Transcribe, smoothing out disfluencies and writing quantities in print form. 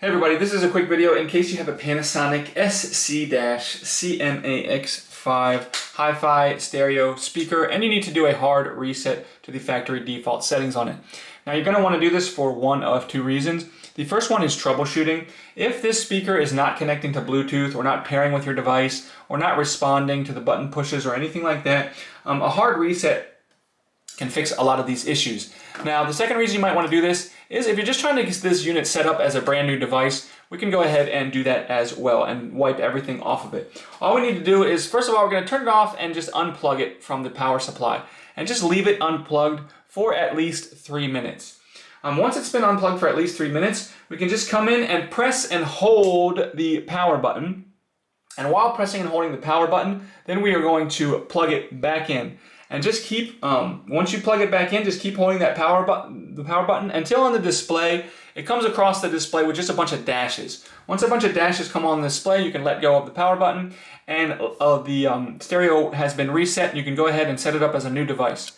Hey everybody, this is a quick video in case you have a Panasonic SC-CMAX5 Hi-Fi Stereo Speaker and you need to do a hard reset to the factory default settings on it. Now you're going to want to do this for one of two reasons. The first one is troubleshooting. If this speaker is not connecting to Bluetooth or not pairing with your device or not responding to the button pushes or anything like that, a hard reset can fix a lot of these issues. Now, the second reason you might want to do this is if you're just trying to get this unit set up as a brand new device, we can go ahead and do that as well and wipe everything off of it. All we need to do is, first of all, we're going to turn it off and just unplug it from the power supply and just leave it unplugged for at least 3 minutes. Once it's been unplugged for at least 3 minutes, we can just come in and press and hold the power button. And while pressing and holding the power button, then we are going to plug it back in. And just keep, once you plug it back in, just keep holding that power button until on the display, it comes across the display with just a bunch of dashes. Once a bunch of dashes come on the display, you can let go of the power button and the stereo has been reset and you can go ahead and set it up as a new device.